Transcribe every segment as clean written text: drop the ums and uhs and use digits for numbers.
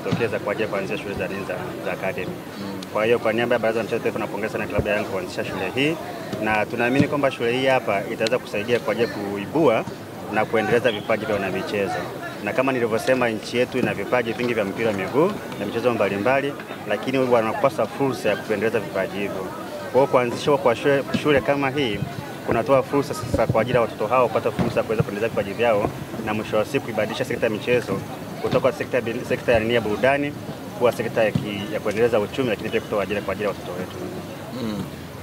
kujitokeza kwa ajili ya kuanzisha shule za academy. Kwa hiyo kwa niaba ya Baraza la Michezo Taifa napongeza sana klabu ya Yanga kuanzisha shule hii, na tunaamini kwamba shule hii hapa itaweza kusaidia kwa ajili ya kuibua na kuendeleza vipaji vya wanamichezo. Na kama nilivyosema, nchi yetu ina vipaji vingi vya mpira wa miguu na michezo mbalimbali, lakini wanakosa fursa ya kuendeleza vipaji hivyo. Kwa hiyo kuanzishwa kwa shule kama hii kunatoa fursa sasa kwa ajili ya watoto hao kupata fursa ya kuweza kuendeleza vipaji vyao, na mwisho wa siku ibadilisha sekta ya michezo kutoka sekta ya burudani kuwa sekta ya kuendeleza uchumi, lakini pia kutoa ajira kwa ajili ya watoto wetu.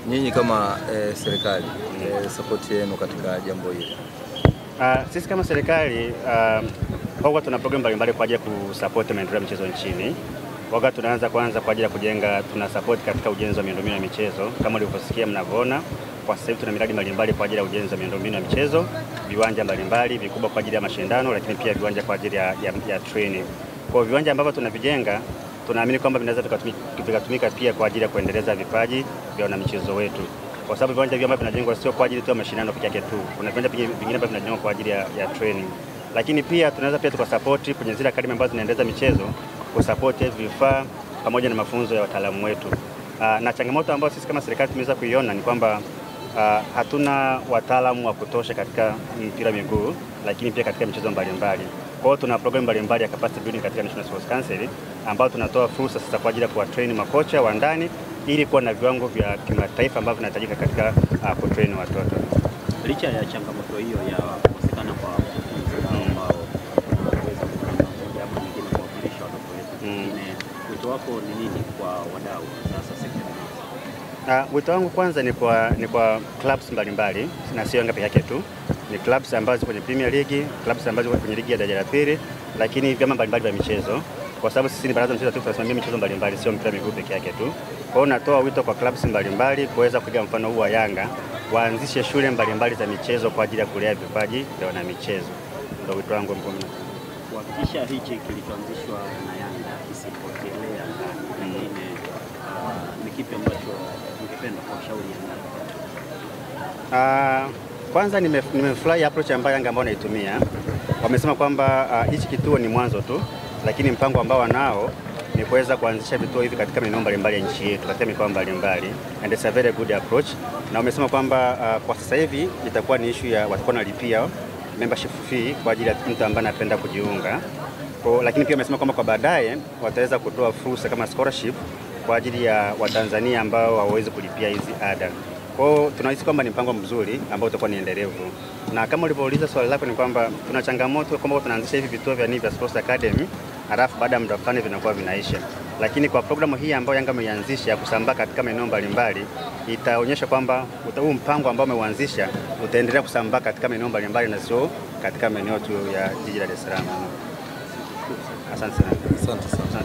Nyinyi kama serikali support yenu katika jambo hili? Sisi kama serikali huwa tuna program mbalimbali kwa ajili ya kusupport maendeleo ya michezo nchini. Tunaanza kwanza kwa ajili ya kujenga, tuna support katika ujenzi wa miundombinu ya michezo. Kama ulivyosikia mnavyoona, kwa sasa hivi tuna miradi mbalimbali kwa ajili ya ujenzi wa miundombinu ya michezo, viwanja mbalimbali vikubwa kwa ajili ya mashindano, lakini pia viwanja kwa ajili ya training. Kwa viwanja ambavyo tunavijenga, tunaamini kwamba vinaweza vikatumika pia kwa ajili ya kuendeleza vipaji vya wanamichezo wetu, kwa sababu viwanja hivi ambavyo vinajengwa sio kwa ajili tu ya mashindano pekee yake tu. Kuna viwanja vingine ambavyo vinajengwa kwa ajili ya training, lakini pia tunaweza pia tukasupport kwenye zile academy ambazo zinaendeleza michezo, kusupport vifaa pamoja na mafunzo ya wataalamu wetu. Na changamoto ambayo sisi kama serikali tumeweza kuiona ni kwamba hatuna wataalamu wa kutosha katika mpira miguu, lakini pia katika michezo mbalimbali. Kwa hiyo tuna program mbalimbali ya capacity building katika National Sports Council, ambao tunatoa fursa sasa kwa ajili ya kuwatrain makocha wa ndani ili kuwa na viwango vya kimataifa ambavyo vinahitajika katika kutrain watoto. Licha ya changamoto hiyo ya kukosekana kwa ambao wanaweza kufanya jambo lingine kuwafilisha watoto wetu, wito wako ni nini kwa wadau sasa sekta? Wito wangu kwanza ni kwa clubs mbalimbali, na sio Yanga pekee yake tu. Ni clubs ambazo kwenye Premier League, clubs ambazo kwenye ligi ya daraja la pili, lakini vyama mbalimbali vya michezo, kwa sababu sisi ni Baraza la Michezo Taifa, tunasimamia michezo mbalimbali, sio mpira miguu pekee yake tu. Kwa hiyo natoa wito kwa clubs mbalimbali kuweza kuiga mfano huu wa Yanga, waanzishe shule mbalimbali za michezo kwa ajili ya kulea vipaji vya wanamichezo. Ndio wito wangu mkuu. Kuhakikisha hichi kilichoanzishwa na Yanga kisipotelea ndani, ni kipi ambacho ungependa kuwashauri Yanga? Kwanza nimefurahi approach ambayo Yanga ambao naitumia. Wamesema kwamba hichi kituo ni mwanzo tu, lakini mpango ambao wanao ni kuweza kuanzisha vituo hivi katika maeneo mbalimbali ya nchi yetu, katika mikoa mbalimbali, and it's a very good approach. Na wamesema kwamba kwa sasa hivi itakuwa ni issue ya watakuwa wanalipia membership fee kwa ajili ya mtu ambaye anapenda kujiunga. Lakini pia wamesema kwamba kwa baadaye wataweza kutoa fursa kama scholarship kwa ajili ya Watanzania ambao hawawezi kulipia hizi ada. Kwa hiyo tunahisi kwamba ni mpango mzuri ambao utakuwa ni endelevu. Na kama ulivyouliza swali lako, ni kwamba tuna changamoto kwamba tunaanzisha hivi vituo vya Sports Academy, halafu baada ya muda fulani vinakuwa vinaisha. Lakini kwa programu hii ambayo Yanga ameianzisha ya kusambaa katika maeneo mbalimbali, itaonyesha kwamba huu mpango ambao ameuanzisha utaendelea kusambaa katika maeneo mbalimbali na sio katika maeneo tu ya jiji la Dar es Salaam. Asante sana. Asante sana.